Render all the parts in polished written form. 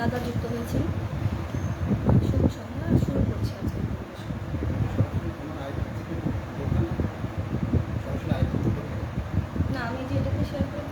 দাদা যুক্ত হয়েছেন। শুভ সন্ধ্যা, শুরু করছি আজকে। না, আমি যেটাতে শেয়ার করি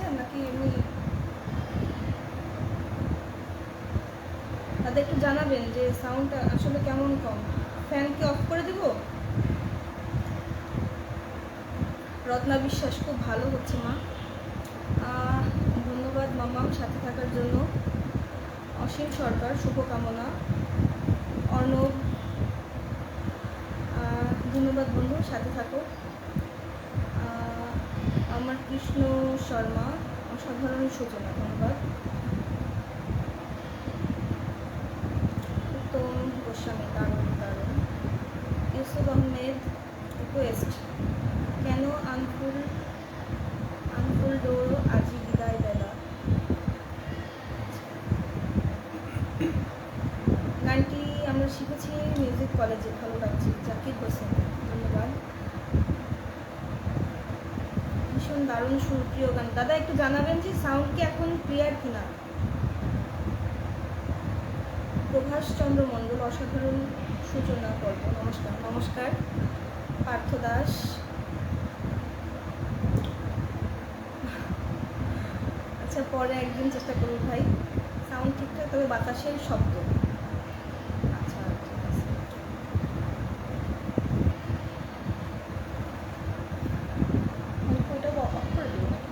করতেছেন নাকি এমনি? তাদের একটু জানাবেন যে সাউন্ডটা আসলে কেমন কম। ফ্যান কি অফ করে দেব? রত্না বিশ্বাস, খুব ভালো হচ্ছে মা। ধন্যবাদ মামাম সাথে থাকার জন্য। অসীম সরকার, শুভকামনা। অর্ণব, ধন্যবাদ বন্ধু, সাথে থাকো। আমার কৃষ্ণ শর্মা, অসাধারণ সূচনা, ধন্যবাদ। উত্তম গোস্বামী, দারুণ দারুণ। ইউসুফ আহমেদ, রিকোয়েস্ট, কেন আনফুল ডোর আজি বিদায় বেলা। গানটি আমরা শিখেছি মিউজিক কলেজে, ভালো লাগছে। জাকির হোসেন, ধন্যবাদ। ভীষণ দারুণ সুপ্রিয় গান। দাদা একটু জানাবেন যে সাউন্ড কি এখন ক্লিয়ার কিনা। প্রভাস চন্দ্র মণ্ডল, অসাধারণ সূচনা পর্ব, নমস্কার। নমস্কার পার্থ দাস। আচ্ছা, পরে একদিন চেষ্টা করুন ভাই। সাউন্ড ঠিকঠাক, তবে বাতাসের শব্দ। আচ্ছা, ঠিক আছে। ওইটা অফ করে দিন নাকি?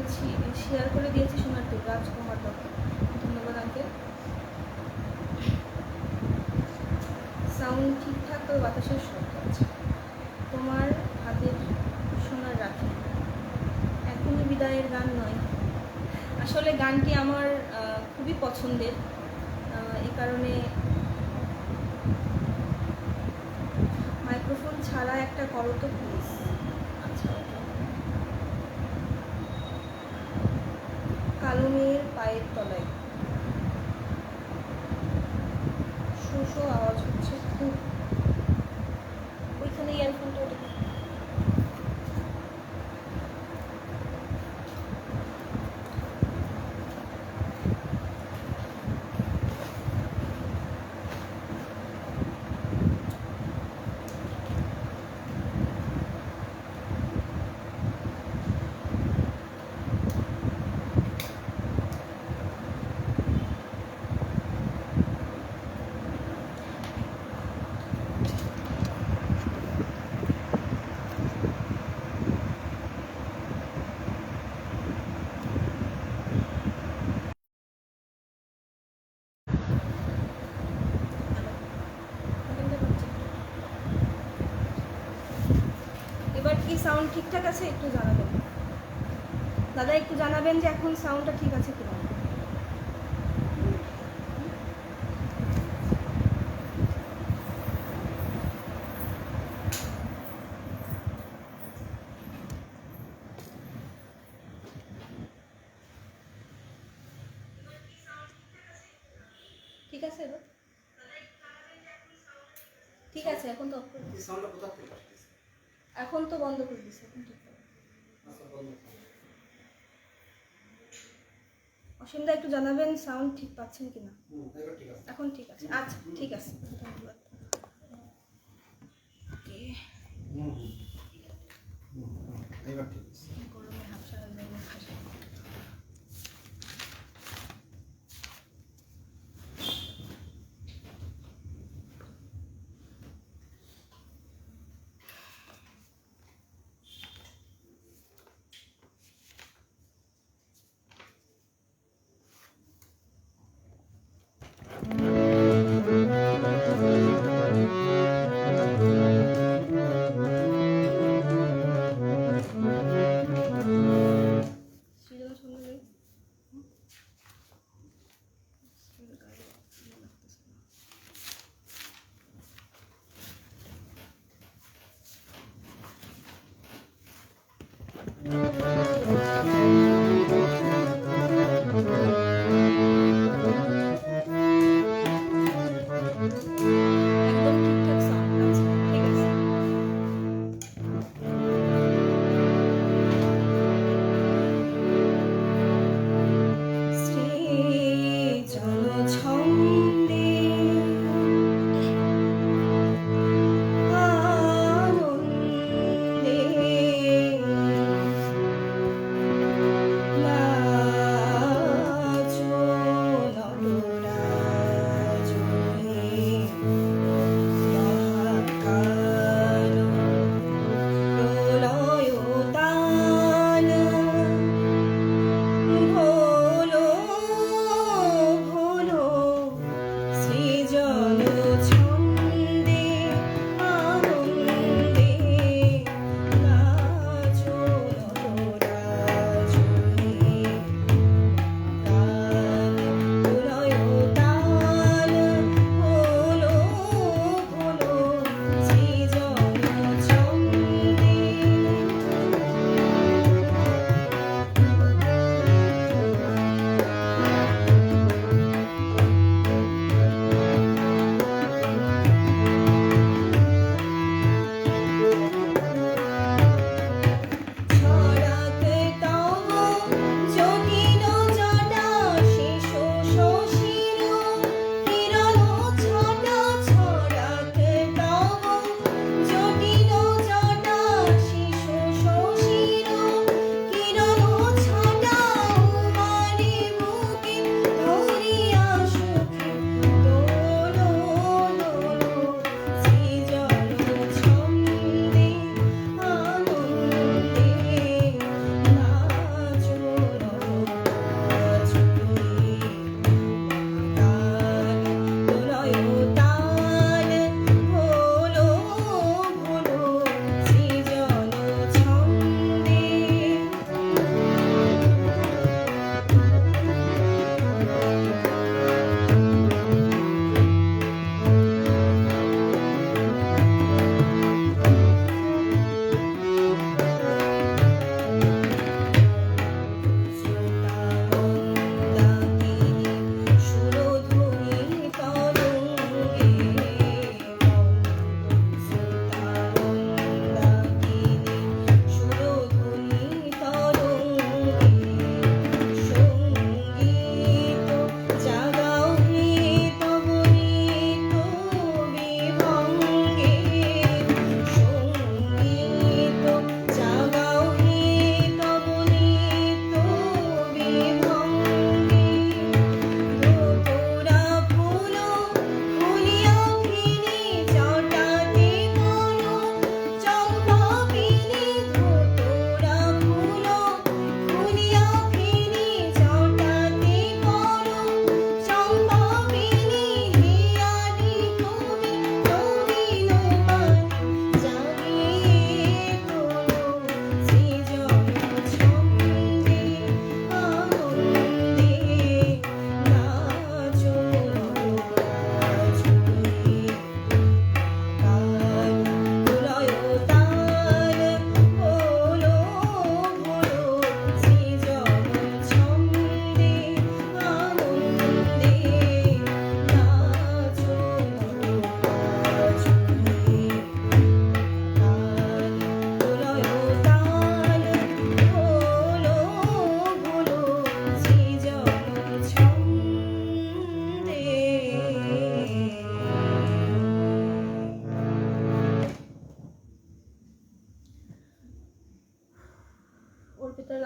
করেছি, শেয়ার করে দিয়েছি সোনার রাজকুমার দত্ত। ধন্যবাদ আঙ্কেল। সাউন্ড ঠিকঠাক, তবে বাতাসের শব্দ আছে। তোমার হাতের সোনার রাখি, এখনই বিদায়ের গান নয়। আসলে গানটি আমার খুবই পছন্দের, এই কারণে মাইক্রোফোন ছাড়া একটা করো তো প্লিজ। আচ্ছা, কালো মেয়ের পায়ের তলায় শো আওয়াজ হচ্ছে খুব। ওইখানে ইয়ারফোনটা ওটা এবার কি সাউন্ড ঠিকঠাক আছে একটু জানাবেন দাদা, একটু জানাবেন যে এখন সাউন্ডটা ঠিক আছে কিনা। ঠিক আছে এবার ঠিক আছে, এখন তো এখন তো বন্ধ করে দিছে, এখন ঠিক আছে। অসীমদা একটু জানাবেন সাউন্ড ঠিক পাচ্ছেন কিনা। এখন ঠিক আছে, আচ্ছা ঠিক আছে, ধন্যবাদ। ওকে, গরমে হাফসা হয়ে যাবে।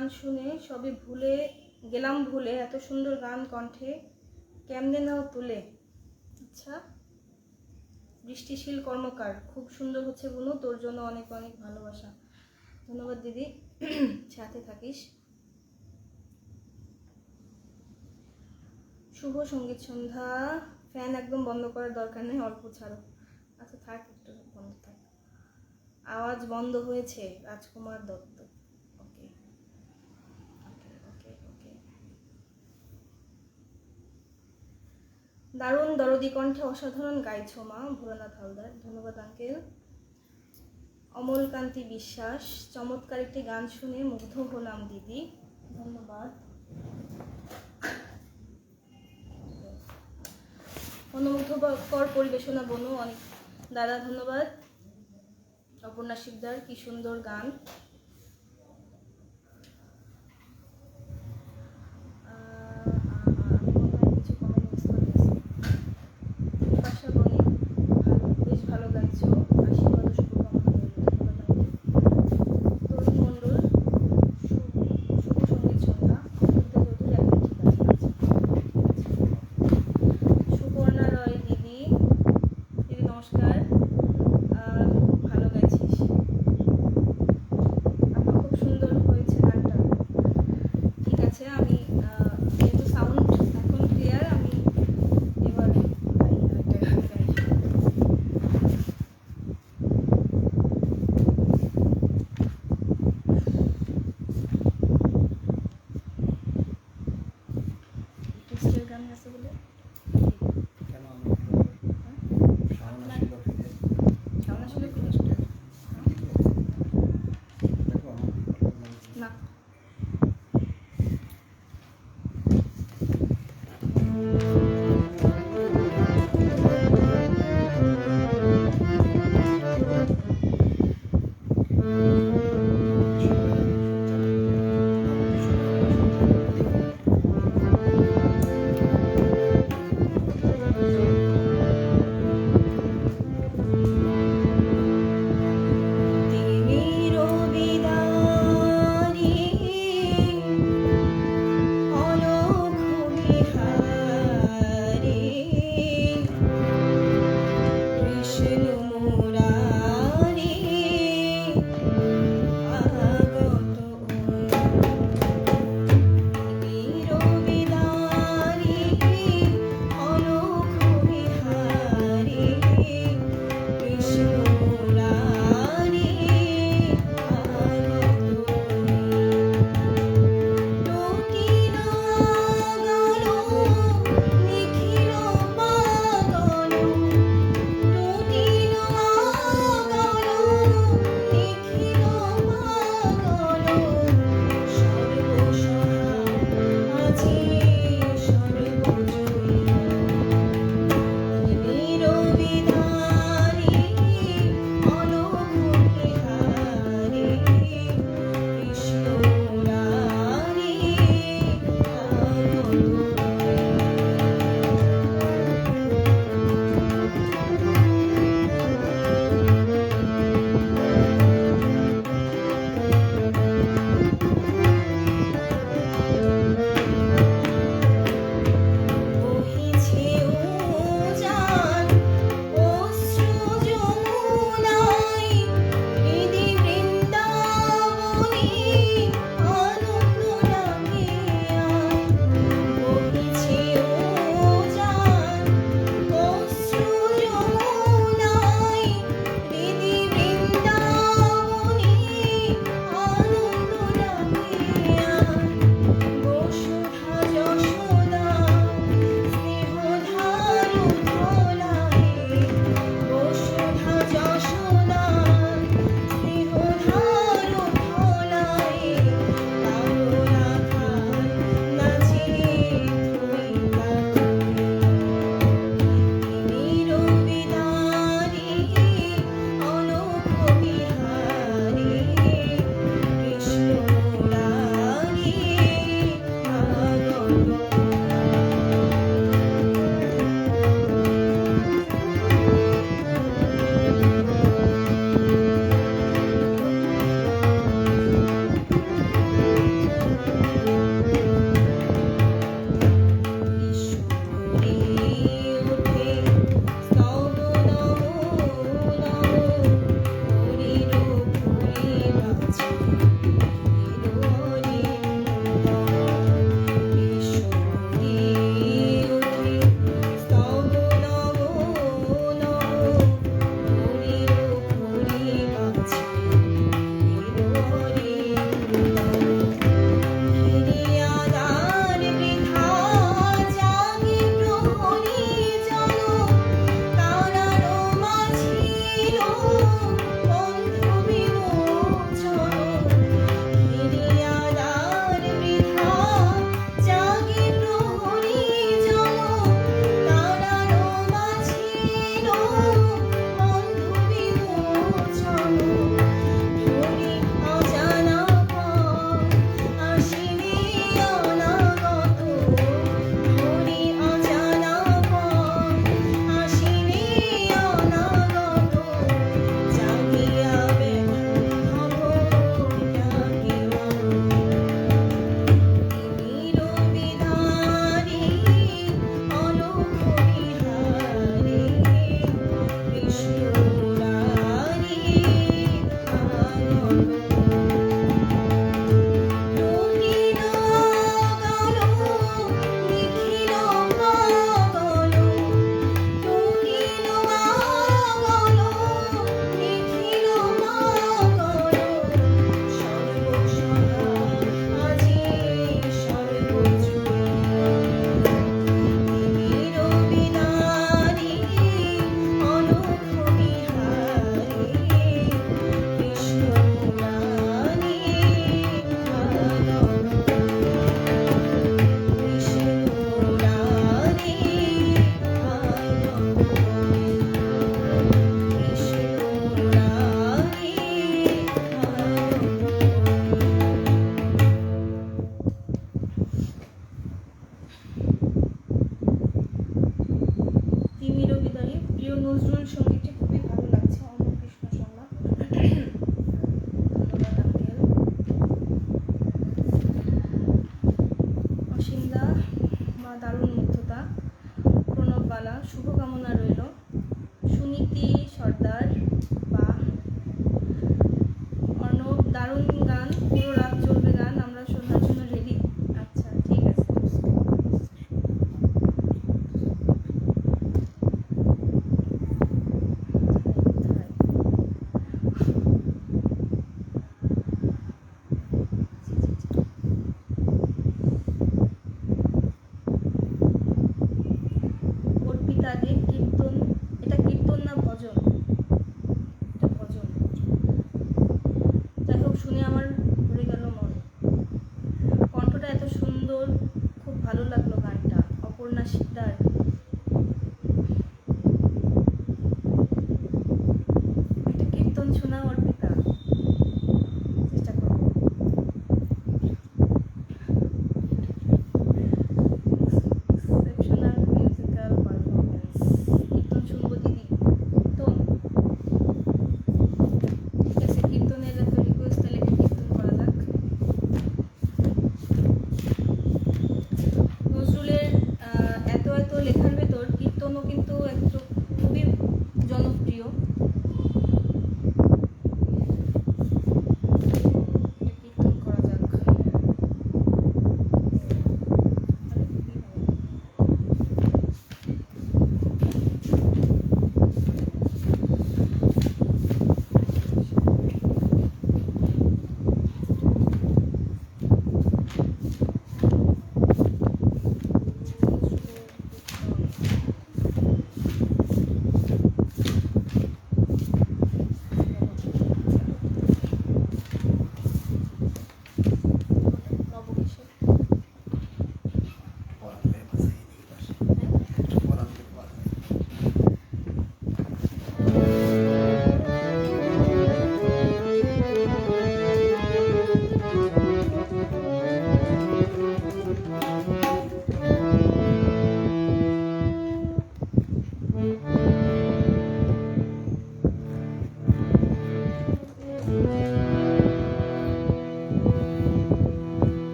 গান শুনে সবই ভুলে গেলাম, ভুলে এত সুন্দর গান কণ্ঠে কেমনে নাও তুলে। আচ্ছা, বৃষ্টিশীল কর্মকার, খুব সুন্দর হচ্ছে বুনু, তোর জন্য অনেক অনেক ভালোবাসা। ধন্যবাদ দিদি, সাথে থাকিস। শুভ সঙ্গীত সন্ধ্যা, ফ্যান একদম বন্ধ করার দরকার নেই, অল্প ছাড়ো। আচ্ছা থাক, একটু বন্ধ থাক। আওয়াজ বন্ধ হয়েছে, রাজকুমার দত্ত। ওকে ওকে ওকে ওকে। দারুণ দরদি কণ্ঠে অসাধারণ গাইছো মা, ভোলানাথ হালদার। ধন্যবাদ আঙ্কেল। অমলকান্তি বিশ্বাস, চমৎকার একটি গান শুনে মুগ্ধ হলাম দিদি। ধন্যবাদ। মনোমুগ্ধকর পরিবেশনা বনু, অনেক দাদা ধন্যবাদ। অপর্ণা শিকদার, কি সুন্দর গান। কিছু কমেন্ট মিস করে গেছি। বাসা বনি, বেশ ভালো গাইছো, আশীর্বাদ ও শুভকামনা রইল। ধন্যবাদ। তরুণ মণ্ডল, শুভ সঙ্গীত সন্ধ্যা। চৌধুরী, এখন ঠিক আছে। সুবর্ণা রয় দিদি, দিদি নমস্কার, ভালো গেছিস।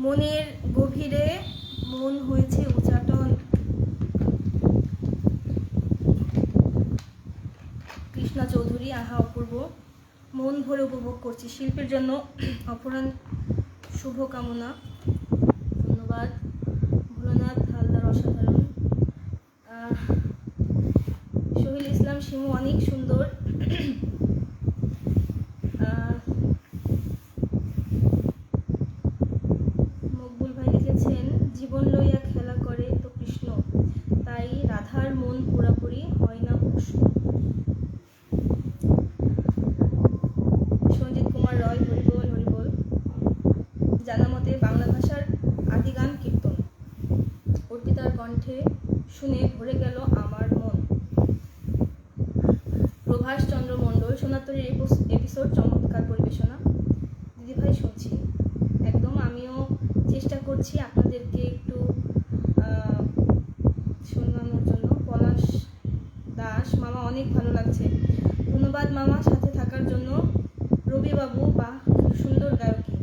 মনের গভীরে মন হয়েছে উচাটন, কৃষ্ণা চৌধুরী। আহা অপূর্ব, মন ভরে উপভোগ করছি। শিল্পের জন্য অপরাণ শুভকামনা। ধন্যবাদ। ভোলানাথ হালদার অসাধারণ। সোহেল ইসলাম শিমু অনেক সুন্দর। মকবুল ভাই লিখেছেন জীবন লইয়া খেলা করে তো কৃষ্ণ, তাই রাধার মন পুরাপুরি হয় না উষ্ণ। সঞ্জিত কুমার রয়, হরিবোল হরিবোল। জানা মতে বাংলা ভাষার আদি গান কীর্তন। অর্পিতার কণ্ঠে শুনে ভরে গেল আমার মন। প্রভাস চন্দ্র মণ্ডল, সোনাতরীর এপিসোড চমৎকার পরিবেশনা। দিদিভাই শুনছি একদম, আমিও চেষ্টা করছি আপনাদেরকে একটু শোনানোর জন্য। পলাশ দাস, মামা অনেক ভালো লাগছে। ধন্যবাদ মামা সাথে থাকার জন্য। রবিবাবু, বা খুব সুন্দর গায়কী।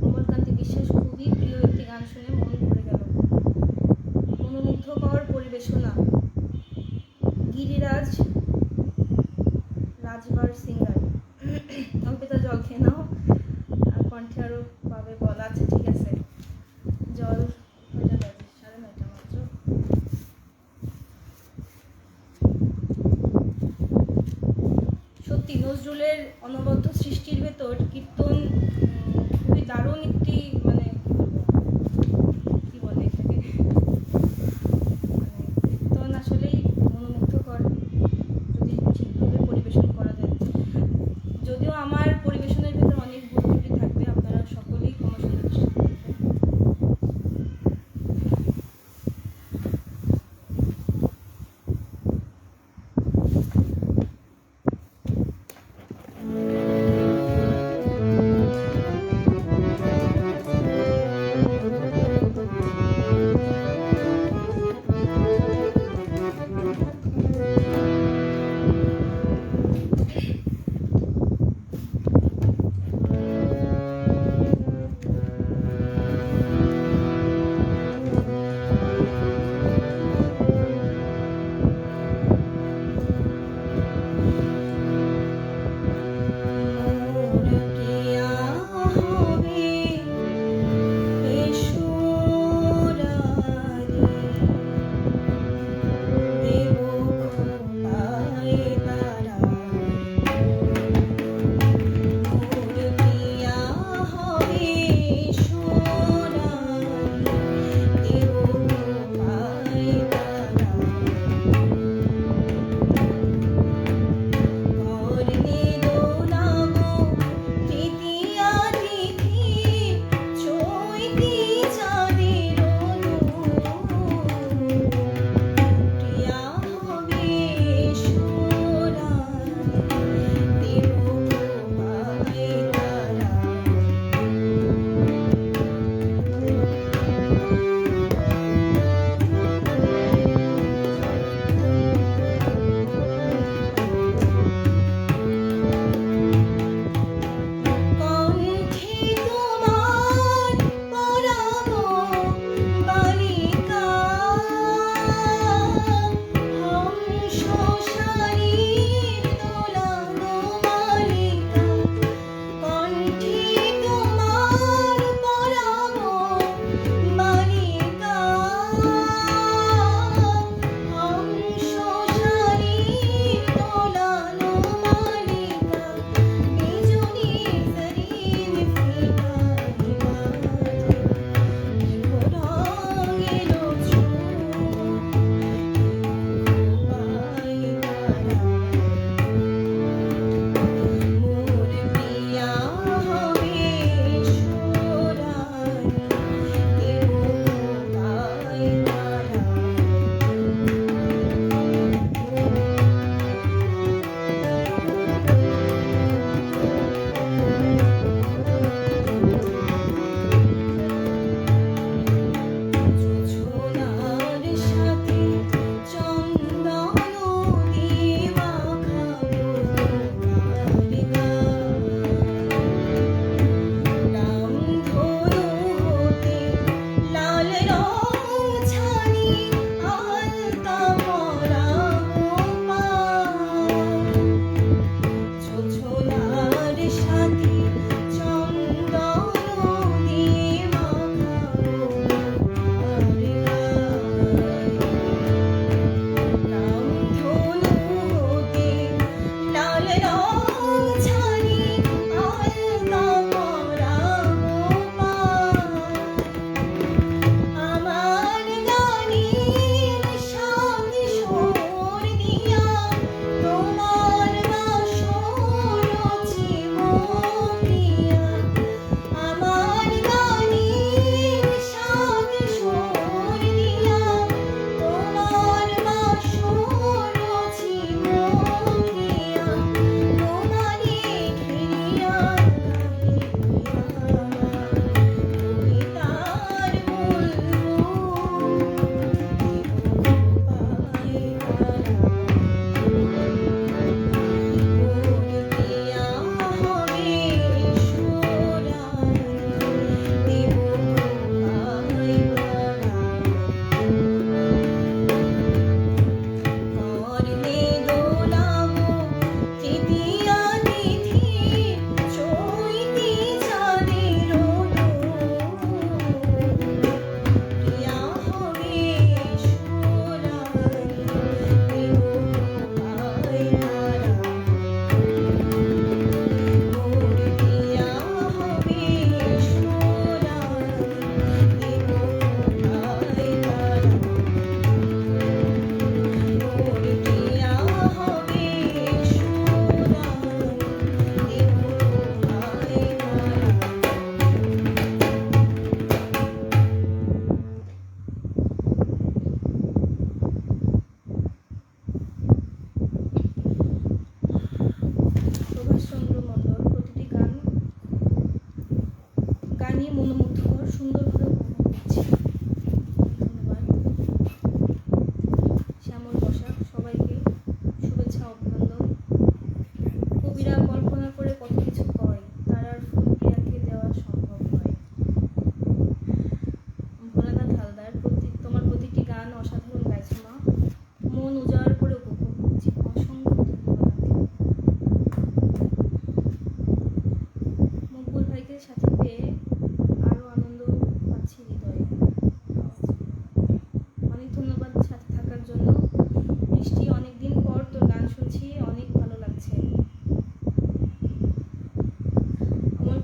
কমলকান্তি বিশ্বাস, খুবই প্রিয় একটি গান শুনে মন ভরে গেল। মনোমুগ্ধকর পরিবেশনা। গিরিরাজ রাজবার সিঙ্গার। অল্পিতা জল খেয়ে নাও, কণ্ঠে আরো পাবে বল। আচ্ছা ঠিক আছে, জল 9:30 মাত্র। সত্যি নজরুলের অনবদ্য সৃষ্টির ভেতর কীর্তন খুবই দারুণ একটি, মানে কি বলে এটাকে, মানে কীর্তন আসলেই মনোমুগ্ধকর যদি ঠিকভাবে পরিবেশন করা যায়। যদিও আমার পরিবেশনের ভেতর অনেক ভুল ত্রুটি থাকবে, আপনারা সকলেই ক্ষমা সুন্দর দৃষ্টিতে দেখবেন।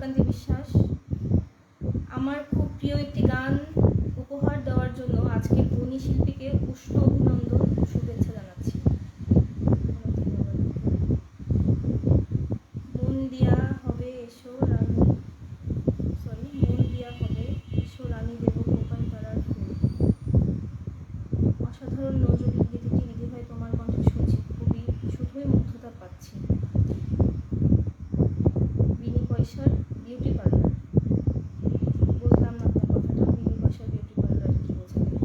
সুকান্তি বিশ্বাস। আমার খুব প্রিয় একটি গান উপহার দেওয়ার জন্য আজকের গুণী শিল্পীকে উষ্ণ অভিনন্দন ও শুভেচ্ছা জানাচ্ছি। মন দিয়া হবে এসো রানী, মন দিয়া হবে এসো রানী দেব গোপাল পাড়ার ফুল। অসাধারণ নজরুল গীতিটি দিদিভাই তোমার কণ্ঠে শুনছি, খুবই শুধুই মুগ্ধতা পাচ্ছি। বিনি পয়সার বিউটি পার্লার, বুঝলাম না আপনার কথাটা। বিনি পয়সার বিউটি পার্লার কি বোঝাবে?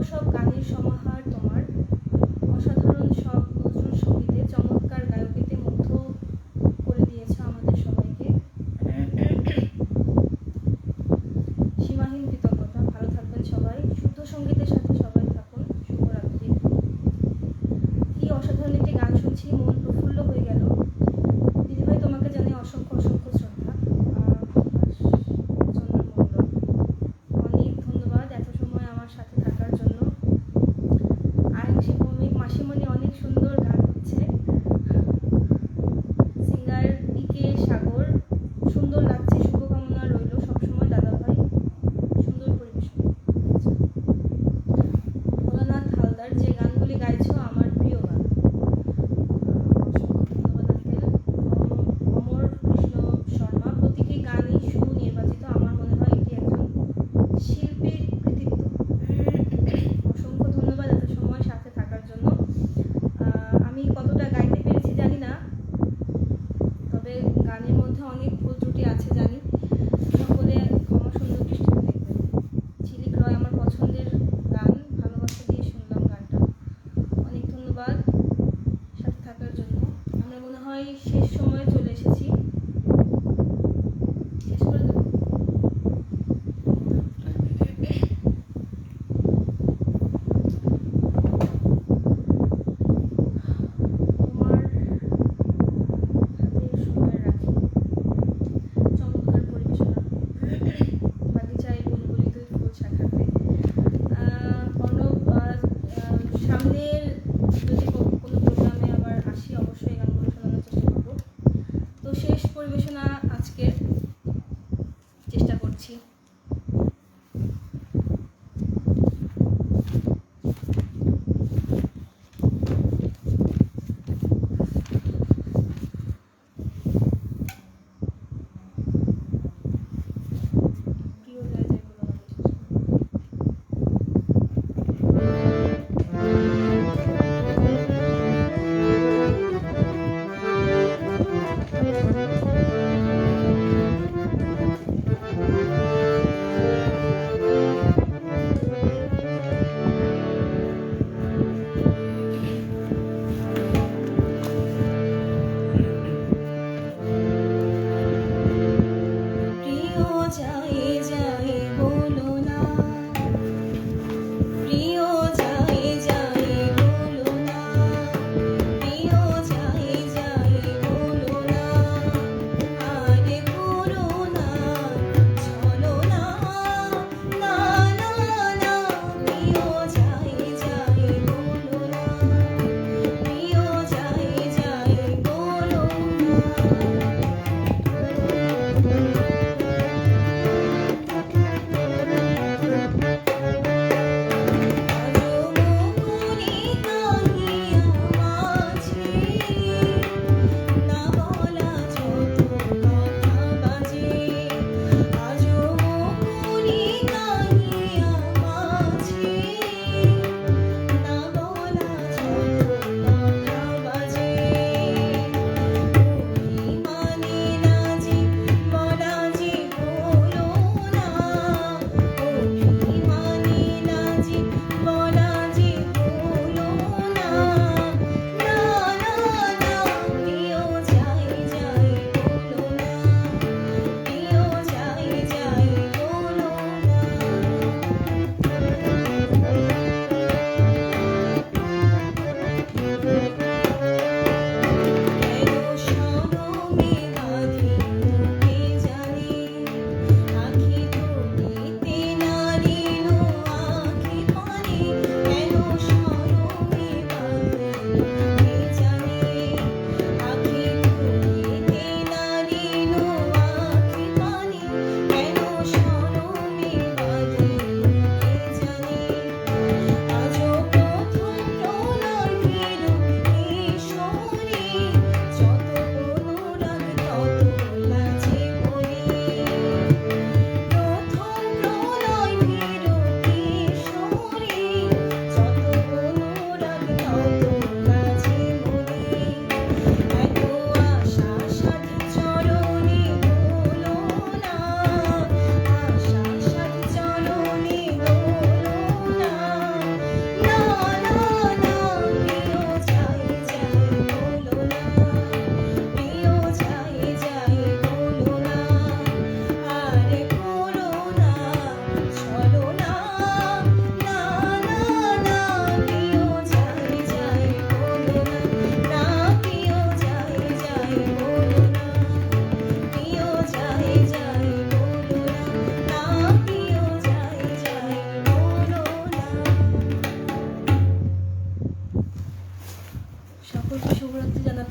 সব গানের সমাহার তোমার, অসাধারণ সব নজরুল সঙ্গীতে চমৎকার গায়কিতে মুগ্ধ করে দিয়েছে আমাদের সবাইকে। সীমাহীন কৃতজ্ঞতা। ভালো থাকবেন সবাই, শুদ্ধ সঙ্গীতের সাথে সবাই থাকুন। শুভরাত্রি। কি অসাধারণ একটি গান শুনছি, মন প্রফুল্ল হয়ে গেল। দিদিভাই তোমাকে জানাই অসংখ্য অসংখ্য শ্রদ্ধা। চন্দ্রমণ্ডল, অনেক ধন্যবাদ এত সময় আমার সাথে থাকার জন্য। আয়ুষী ভৌমিক, মাসিমণি অনেক সুন্দর গান হচ্ছে। সিঙ্গার পিকে সাগর, সুন্দর লাগছে, শুভকামনা রইল সবসময় দাদাভাই, সুন্দর পরিবেশন। ভোলানাথ হালদার, যে গানগুলি গাইছো আমার প্রিয় গান। অসংখ্য ধন্যবাদ আঙ্কেল। অমর কৃষ্ণ শর্মা, প্রতিটি গানই সুনির্বাচিত, আমার মনে হয় এটি একজন শিল্পীর কৃতিত্ব। অসংখ্য ধন্যবাদ এত সময় সাথে থাকার জন্য। আমি কতটা গাইতে পেরেছি জানি না, তবে গানের মধ্যে অনেক ভুল ত্রুটি আছে জানি, সকলে ক্ষমা সুন্দর দৃষ্টিতে দেখবেন। ঝিলিক রয় আমার পছন্দের গান, ভালোবাসা দিয়ে শুনলাম গানটা। অনেক ধন্যবাদ সাথে থাকার জন্য। আমরা মনে হয় শেষ সময়ে চলে এসেছি, শেষ করে দেবো। তোমার হাতে সময় রাখি, চমৎকার পরিবেশনা। বাগিচায় বুলবুলি দুই ফুল শাখাতে। অর্ণব, সামনের যদি কোনো প্রোগ্রামে আবার আসি অবশ্যই গানগুলো শোনানোর চেষ্টা করবো। তো শেষ পরিবেশনা আজকের চেষ্টা করছি। প্রিয় হয়ে যায় বলো আমাদের।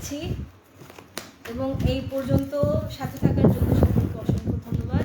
দিচ্ছি। এবং এই পর্যন্ত সাথে থাকার জন্য সকলকে অসংখ্য ধন্যবাদ।